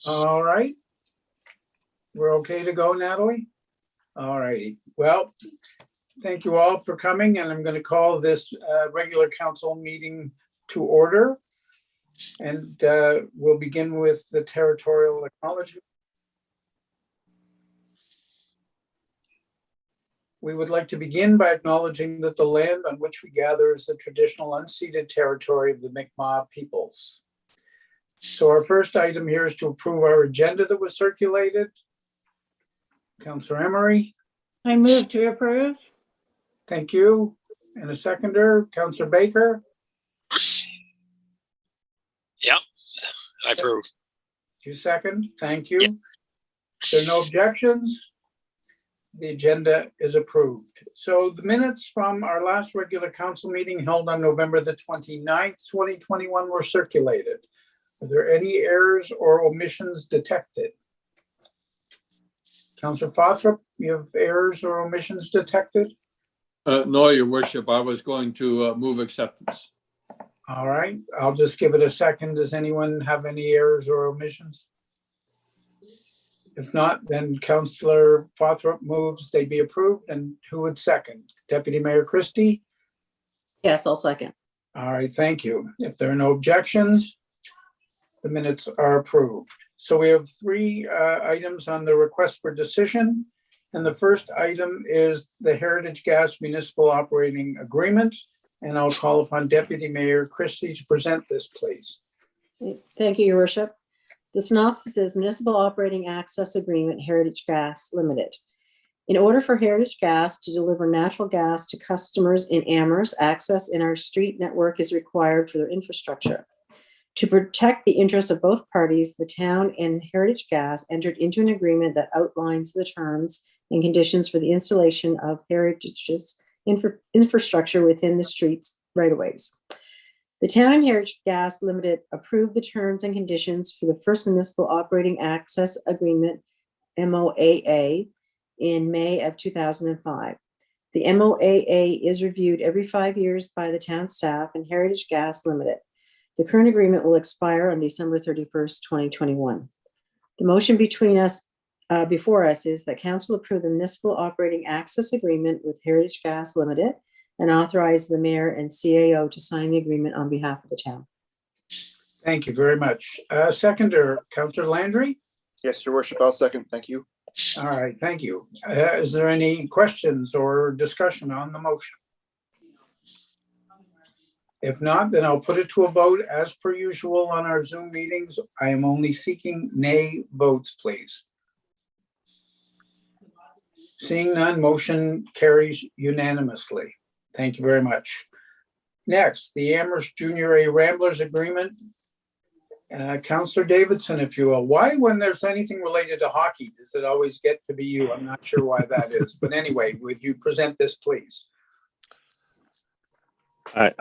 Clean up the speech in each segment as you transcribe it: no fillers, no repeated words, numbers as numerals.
All right. We're okay to go, Natalie? All righty. Well, thank you all for coming, and I'm going to call this regular council meeting to order. And we'll begin with the territorial acknowledgement. We would like to begin by acknowledging that the land on which we gather is the traditional unceded territory of the Mi'kmaq peoples. So our first item here is to approve our agenda that was circulated. Councillor Emery. I move to approve. Thank you. And a seconder, Councillor Baker. Yep, I approve. You second. Thank you. If there are no objections, the agenda is approved. So the minutes from our last regular council meeting held on November the 29th, 2021 were circulated. Are there any errors or omissions detected? Councillor Fothrop, you have errors or omissions detected? No, Your Worship. I was going to move acceptance. All right, I'll just give it a second. Does anyone have any errors or omissions? If not, then Councillor Fothrop moves they be approved. And who would second? Deputy Mayor Christie? Yes, I'll second. All right, thank you. If there are no objections, the minutes are approved. So we have three items on the request for decision. And the first item is the Heritage Gas Municipal Operating Agreement. And I'll call upon Deputy Mayor Christie to present this, please. Thank you, Your Worship. The synopsis is Municipal Operating Access Agreement, Heritage Gas Limited. In order for Heritage Gas to deliver natural gas to customers in Amherst, access in our street network is required for their infrastructure. To protect the interests of both parties, the town and Heritage Gas entered into an agreement that outlines the terms and conditions for the installation of Heritage's infrastructure within the streets right-of-ways. The town and Heritage Gas Limited approved the terms and conditions for the first Municipal Operating Access Agreement, MOAA, in May of 2005. The MOAA is reviewed every 5 years by the town staff and Heritage Gas Limited. The current agreement will expire on December 31st, 2021. The motion before us is that council approve the Municipal Operating Access Agreement with Heritage Gas Limited and authorize the mayor and CAO to sign the agreement on behalf of the town. Thank you very much. Seconder, Councillor Landry? Yes, Your Worship, I'll second. Thank you. All right, thank you. Is there any questions or discussion on the motion? If not, then I'll put it to a vote as per usual on our Zoom meetings. I am only seeking nay votes, please. Seeing none, motion carries unanimously. Thank you very much. Next, the Amherst Junior A Ramblers Agreement. Councillor Davidson, if you will. Why, when there's anything related to hockey, does it always get to be you? I'm not sure why that is. But anyway, would you present this, please? I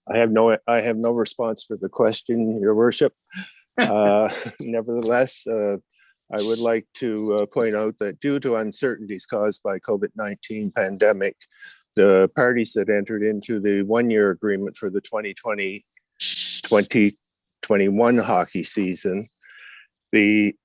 have no response for the question, Your Worship. Nevertheless, I would like to point out that due to uncertainties caused by COVID-19 pandemic, the parties that entered into the one-year agreement for the 2020-2021 hockey season, the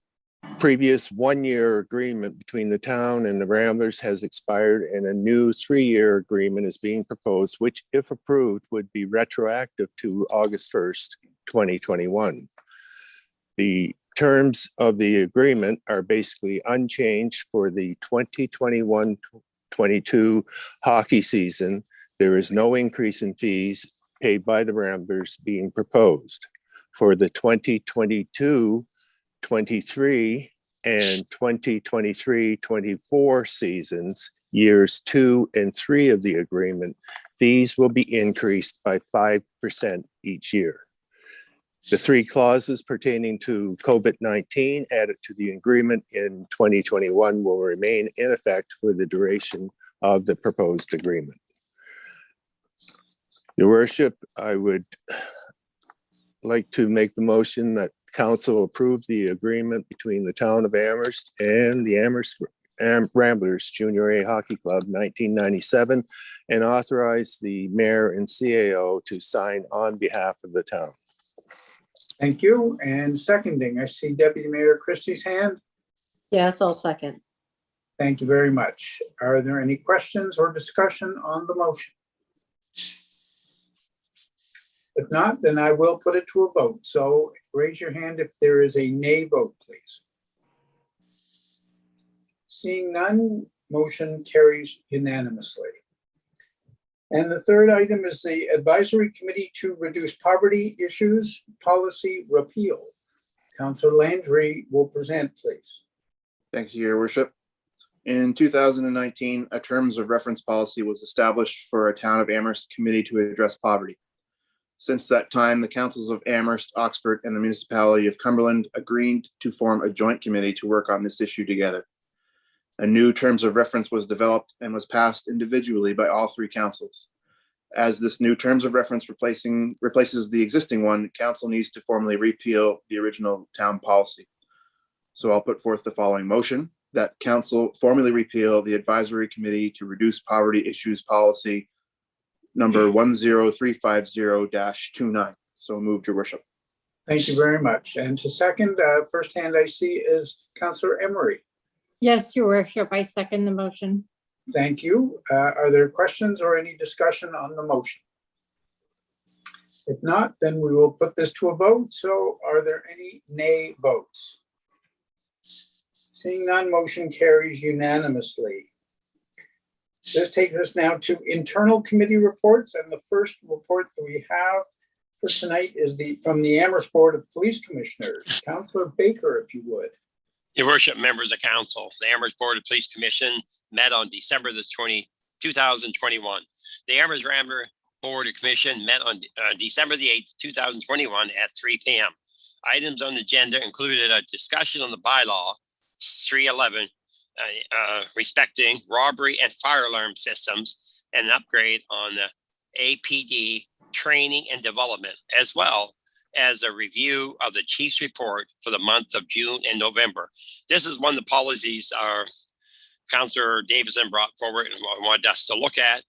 previous one-year agreement between the town and the Ramblers has expired, and a new 3-year agreement is being proposed, which, if approved, would be retroactive to August 1st, 2021. The terms of the agreement are basically unchanged for the 2021-22 hockey season. There is no increase in fees paid by the Ramblers being proposed. For the 2022-23 and 2023-24 seasons, years 2 and 3 of the agreement, fees will be increased by 5% each year. The 3 clauses pertaining to COVID-19 added to the agreement in 2021 will remain in effect for the duration of the proposed agreement. Your Worship, I would like to make the motion that council approve the agreement between the town of Amherst and the Amherst Ramblers Junior A Hockey Club 1997 and authorize the mayor and CAO to sign on behalf of the town. Thank you. And seconding, I see Deputy Mayor Christie's hand. Yes, I'll second. Thank you very much. Are there any questions or discussion on the motion? If not, then I will put it to a vote. So raise your hand if there is a nay vote, please. Seeing none, motion carries unanimously. And the third item is the Advisory Committee to Reduce Poverty Issues Policy Repeal. Councillor Landry will present, please. Thank you, Your Worship. In 2019, a terms of reference policy was established for a Town of Amherst committee to address poverty. Since that time, the councils of Amherst, Oxford, and the municipality of Cumberland agreed to form a joint committee to work on this issue together. A new terms of reference was developed and was passed individually by all three councils. As this new terms of reference replaces the existing one, council needs to formally repeal the original town policy. So I'll put forth the following motion: that council formally repeal the Advisory Committee to Reduce Poverty Issues Policy number 10350-29. So moved, Your Worship. Thank you very much. And to second, first hand I see is Councillor Emery. Yes, Your Worship, I second the motion. Thank you. Are there questions or any discussion on the motion? If not, then we will put this to a vote. So are there any nay votes? Seeing none, motion carries unanimously. This takes us now to internal committee reports, and the first report that we have for tonight is from the Amherst Board of Police Commissioners. Councillor Baker, if you would. Your worship, members of council, the Amherst Board of Police Commission met on December the 2021. The Amherst Rambler Board of Commission met on December the 8th, 2021 at 3 p.m. Items on the agenda included a discussion on the bylaw 311 respecting robbery and fire alarm systems, and an upgrade on the APD training and development, as well as a review of the chief's report for the months of June and November. This is one of the policies our Councillor Davidson brought forward and wanted us to look at.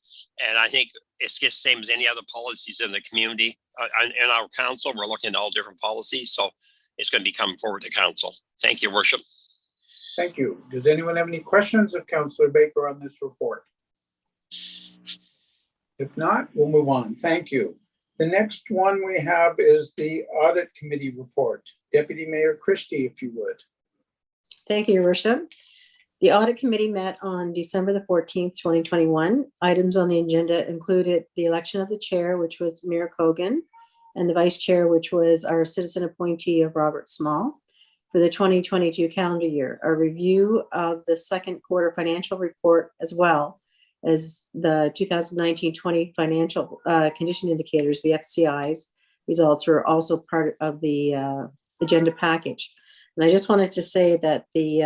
And I think it's just the same as any other policies in the community. In our council, we're looking at all different policies. So it's going to be coming forward to council. Thank you, Worship. Thank you. Does anyone have any questions of Councillor Baker on this report? If not, we'll move on. Thank you. The next one we have is the Audit Committee report. Deputy Mayor Christie, if you would. Thank you, Your Worship. The Audit Committee met on December the 14th, 2021. Items on the agenda included the election of the chair, which was Mayor Cogan, and the vice chair, which was our citizen appointee of Robert Small, for the 2022 calendar year, a review of the second quarter financial report, as well as the 2019-20 financial condition indicators, the FCI's results, were also part of the agenda package. And I just wanted to say that the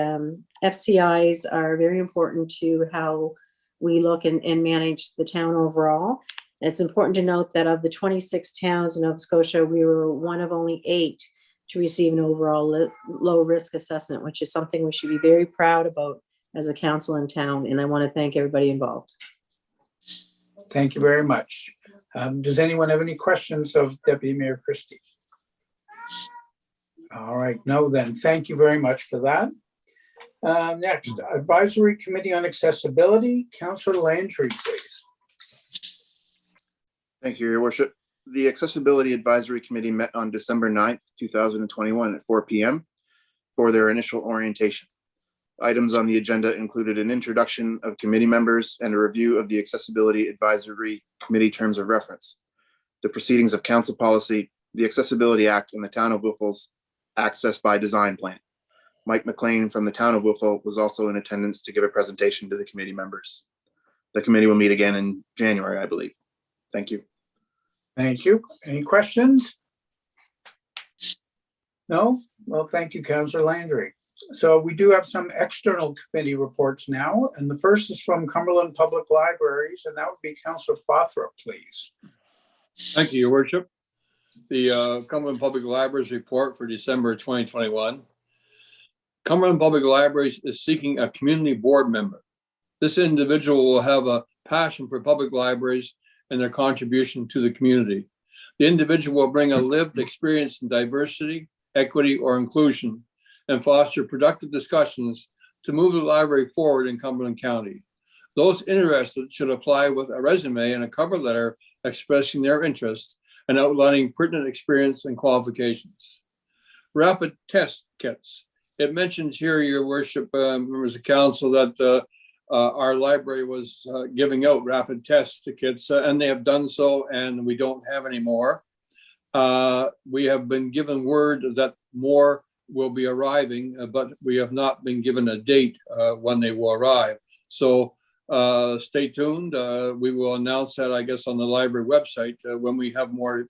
FCI's are very important to how we look and manage the town overall. And it's important to note that of the 26 towns in Nova Scotia, we were one of only 8 to receive an overall low risk assessment, which is something we should be very proud about as a council in town. And I want to thank everybody involved. Thank you very much. Does anyone have any questions of Deputy Mayor Christie? All right, no then. Thank you very much for that. Next, Advisory Committee on Accessibility. Councillor Landry, please. Thank you, Your Worship. The Accessibility Advisory Committee met on December 9th, 2021 at 4 p.m. for their initial orientation. Items on the agenda included an introduction of committee members and a review of the Accessibility Advisory Committee terms of reference, the proceedings of council policy, the Accessibility Act, and the Town of Wolfville's Access by Design plan. Mike McLean from the Town of Wolfville was also in attendance to give a presentation to the committee members. The committee will meet again in January, I believe. Thank you. Thank you. Any questions? No? Well, thank you, Councillor Landry. So we do have some external committee reports now, and the first is from Cumberland Public Libraries, and that would be Councillor Fothrop, please. Thank you, Your Worship. The Cumberland Public Libraries report for December 2021. Cumberland Public Libraries is seeking a community board member. This individual will have a passion for public libraries and their contribution to the community. The individual will bring a lived experience in diversity, equity, or inclusion, and foster productive discussions to move the library forward in Cumberland County. Those interested should apply with a resume and a cover letter expressing their interest and outlining pertinent experience and qualifications. Rapid test kits. It mentions here, Your Worship, members of council, that our library was giving out rapid test kits, and they have done so, and we don't have any more. We have been given word that more will be arriving, but we have not been given a date when they will arrive. So stay tuned. We will announce that, I guess, on the library website when we have more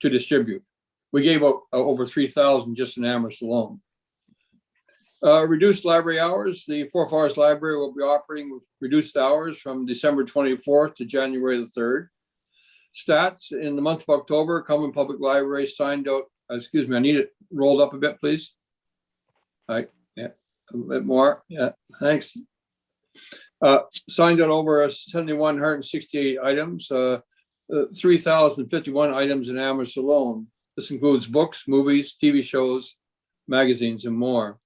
to distribute. We gave out over 3,000 just in Amherst alone. Reduced library hours. The Four Fires Library will be operating with reduced hours from December 24th to January the 3rd. Stats: in the month of October, Cumberland Public Library signed out, excuse me, I need it rolled up a bit, please. All right, yeah, a bit more. Yeah, thanks. Signed out over 7,168 items, 3,051 items in Amherst alone. This includes books, movies, TV shows, magazines, and more.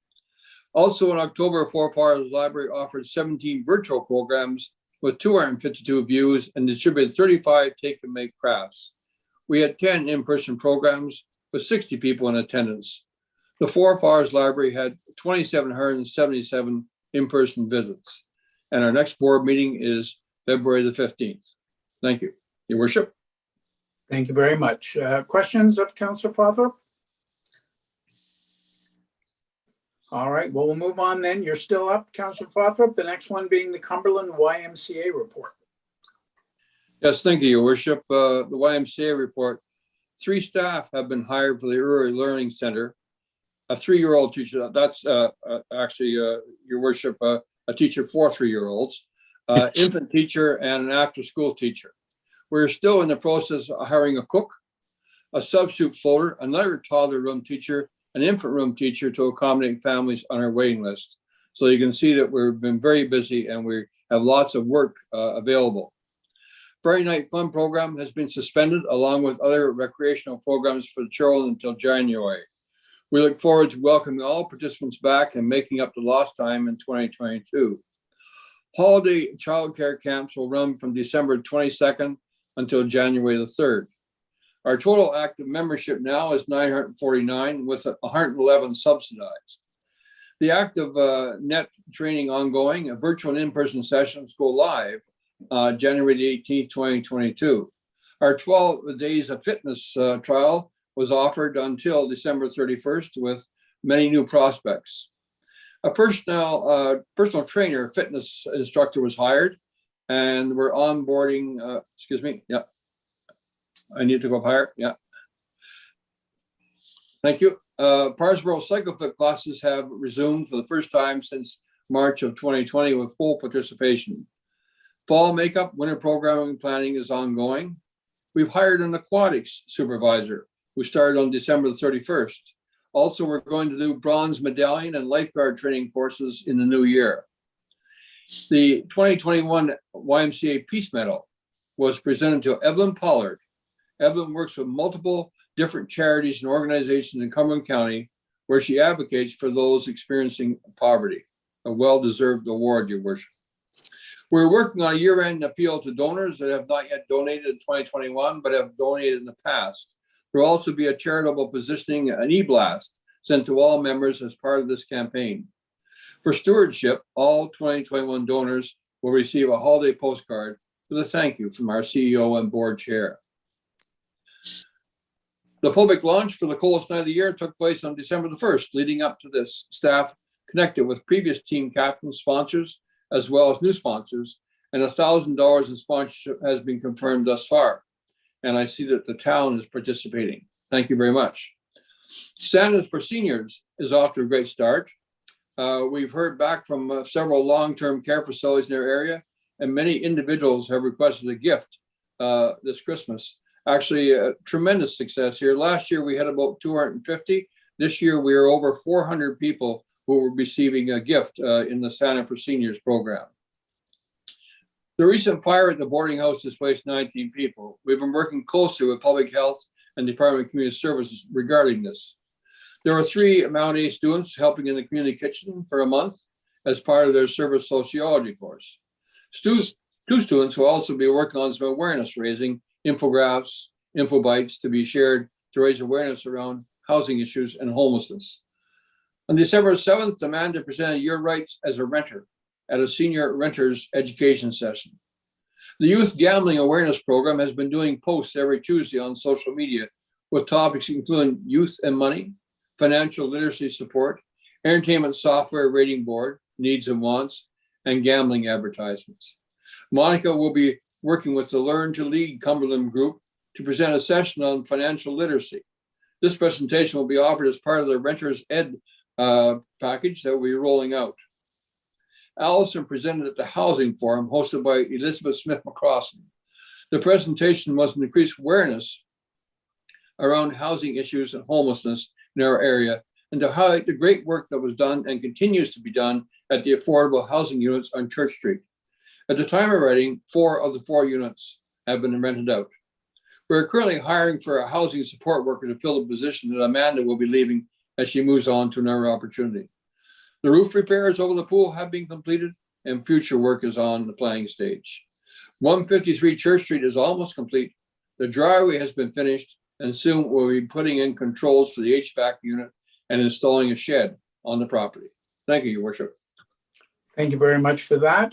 Also in October, Four Fires Library offered 17 virtual programs with 252 views and distributed 35 take-and-make crafts. We had 10 in-person programs with 60 people in attendance. The Four Fires Library had 2,777 in-person visits. And our next board meeting is February the 15th. Thank you, Your Worship. Thank you very much. Questions of Councillor Fothrop? All right, well, we'll move on then. You're still up, Councillor Fothrop. The next one being the Cumberland YMCA report. Yes, thank you, Your Worship. The YMCA report. 3 staff have been hired for the Early Learning Center. A 3-year-old teacher, that's actually, Your Worship, a teacher for 3-year-olds, infant teacher, and an after-school teacher. We're still in the process of hiring a cook, a substitute floater, another toddler room teacher, an infant room teacher to accommodate families on our waiting list. So you can see that we've been very busy and we have lots of work available. Friday Night Fun program has been suspended along with other recreational programs for the children until January. We look forward to welcoming all participants back and making up the lost time in 2022. Holiday childcare camps will run from December 22nd until January the 3rd. Our total active membership now is 949 with 111 subsidized. The active net training ongoing, virtual and in-person sessions go live January the 18th, 2022. Our 12 days of fitness trial was offered until December 31st with many new prospects. A personal trainer, fitness instructor was hired, and we're onboarding, excuse me, yeah. I need to go up higher, yeah. Thank you. Parsboro Cycle Fit classes have resumed for the first time since March of 2020 with full participation. Fall makeup, winter programming planning is ongoing. We've hired an aquatics supervisor who started on December the 31st. Also, we're going to do bronze medallion and lifeguard training courses in the new year. The 2021 YMCA Peace Medal was presented to Evelyn Pollard. Evelyn works with multiple different charities and organizations in Cumberland County where she advocates for those experiencing poverty. A well-deserved award, Your Worship. We're working on a year-end appeal to donors that have not yet donated in 2021, but have donated in the past. There will also be a charitable positioning, an e-blast, sent to all members as part of this campaign. For stewardship, all 2021 donors will receive a holiday postcard with a thank you from our CEO and board chair. The public launch for the coolest night of the year took place on December the 1st. Leading up to this, staff connected with previous team captains, sponsors, as well as new sponsors, and $1,000 in sponsorship has been confirmed thus far. And I see that the town is participating. Thank you very much. Santa's for Seniors is off to a great start. We've heard back from several long-term care facilities in their area, and many individuals have requested a gift this Christmas. Actually, a tremendous success here. Last year, we had about 250. This year, we are over 400 people who were receiving a gift in the Santa for Seniors program. The recent fire at the boarding house displaced 19 people. We've been working closely with public health and Department of Community Services regarding this. There were 3 Mount A students helping in the community kitchen for a month as part of their service sociology course. 2 students will also be working on some awareness raising, infographics, infobites to be shared to raise awareness around housing issues and homelessness. On December 7th, Amanda presented Your Rights as a Renter at a senior renters education session. The Youth Gambling Awareness Program has been doing posts every Tuesday on social media with topics including youth and money, financial literacy support, entertainment software rating board, needs and wants, and gambling advertisements. Monica will be working with the Learn to Lead Cumberland group to present a session on financial literacy. This presentation will be offered as part of the Renters Ed package that we're rolling out. Allison presented at the Housing Forum hosted by Elizabeth Smith McCrossin. The presentation was an increased awareness around housing issues and homelessness in our area, and to highlight the great work that was done and continues to be done at the affordable housing units on Church Street. At the time of writing, 4 of the 4 units have been rented out. We're currently hiring for a housing support worker to fill the position that Amanda will be leaving as she moves on to another opportunity. The roof repairs over the pool have been completed and future work is on the planning stage. 153 Church Street is almost complete. The driveway has been finished and soon we'll be putting in controls for the HVAC unit and installing a shed on the property. Thank you, Your Worship. Thank you very much for that.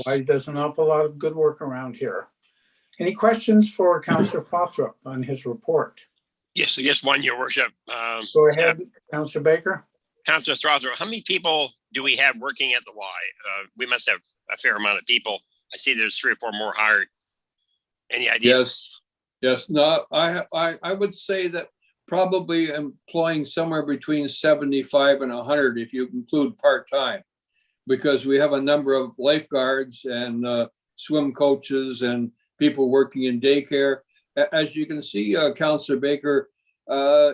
Wise does an awful lot of good work around here. Any questions for Councillor Fothrop on his report? Yes, I guess one, Your Worship. Go ahead, Councillor Baker. Councillor Strasser, how many people do we have working at the Y? We must have a fair amount of people. I see there's 3 or 4 more hired. Any idea? Yes. No, I would say that probably employing somewhere between 75 and 100 if you include part-time, because we have a number of lifeguards and swim coaches and people working in daycare. As you can see, Councillor Baker,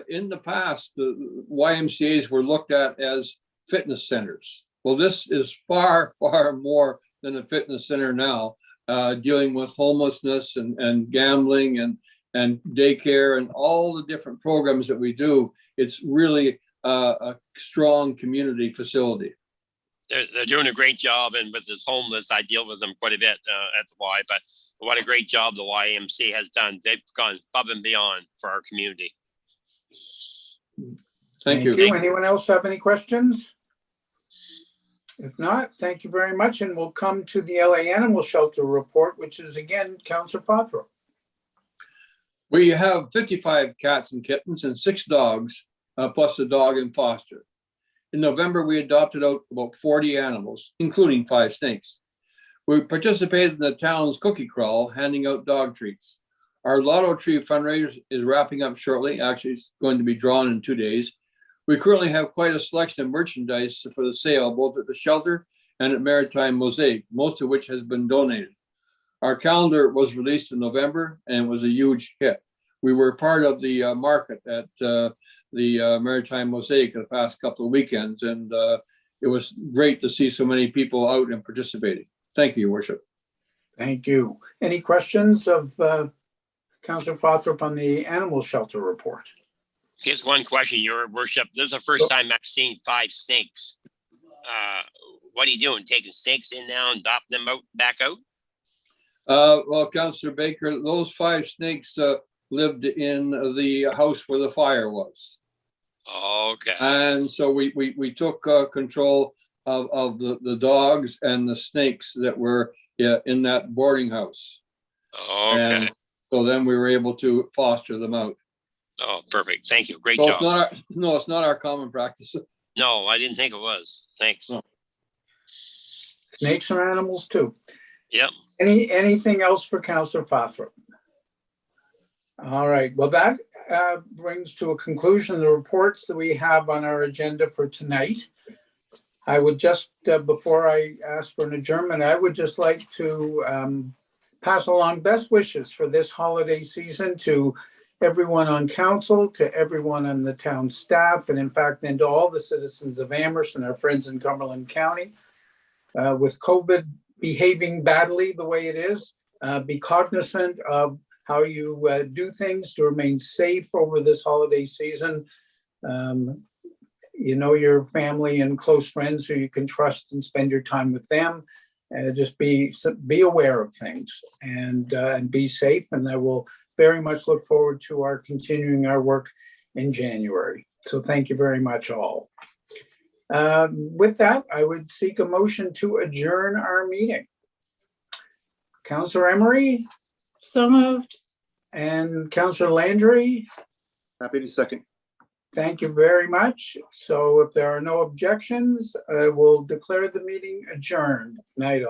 in the past, the YMCA's were looked at as fitness centers. Well, this is far, far more than a fitness center now, dealing with homelessness and gambling and daycare and all the different programs that we do. It's really a strong community facility. They're doing a great job, and with this homeless, I deal with them quite a bit at the Y, but what a great job the YMC has done. They've gone above and beyond for our community. Thank you. Anyone else have any questions? If not, thank you very much. And we'll come to the LA Animal Shelter report, which is again, Councillor Fothrop. We have 55 cats and kittens and 6 dogs, plus a dog in foster. In November, we adopted out about 40 animals, including 5 snakes. We participated in the town's cookie crawl, handing out dog treats. Our Lotto Tree fundraiser is wrapping up shortly. Actually, it's going to be drawn in 2 days. We currently have quite a selection of merchandise for the sale, both at the shelter and at Maritime Mosaic, most of which has been donated. Our calendar was released in November and was a huge hit. We were part of the market at the Maritime Mosaic the past couple of weekends, and it was great to see so many people out and participating. Thank you, Your Worship. Thank you. Any questions of Councillor Fothrop on the animal shelter report? Just one question, Your Worship. This is the first time I've seen 5 snakes. What are you doing? Taking snakes in now and adopt them back out? Well, Councillor Baker, those 5 snakes lived in the house where the fire was. Okay. And so we took control of the dogs and the snakes that were in that boarding house. Okay. And so then we were able to foster them out. Oh, perfect. Thank you. Great So job. it's not our common practice. No, I didn't think it was. Thanks. No. Snakes are animals too. Yep. Anything else for Councillor Fothrop? All right. Well, that brings to a conclusion the reports that we have on our agenda for tonight. I would just, before I ask for an adjournment, I would just like to pass along best wishes for this holiday season to everyone on council, to everyone on the town staff, and in fact, then to all the citizens of Amherst and our friends in Cumberland County. With COVID behaving badly the way it is, be cognizant of how you do things to remain safe over this holiday season. You know your family and close friends who you can trust and spend your time with them. Just be aware of things and be safe. And I will very much look forward to our continuing our work in January. So thank you very much all. With that, I would seek a motion to adjourn our meeting. Councillor Emery So moved. and Councillor Landry, Happy to second. thank you very much. So if there are no objections, I will declare the meeting adjourned. Night all.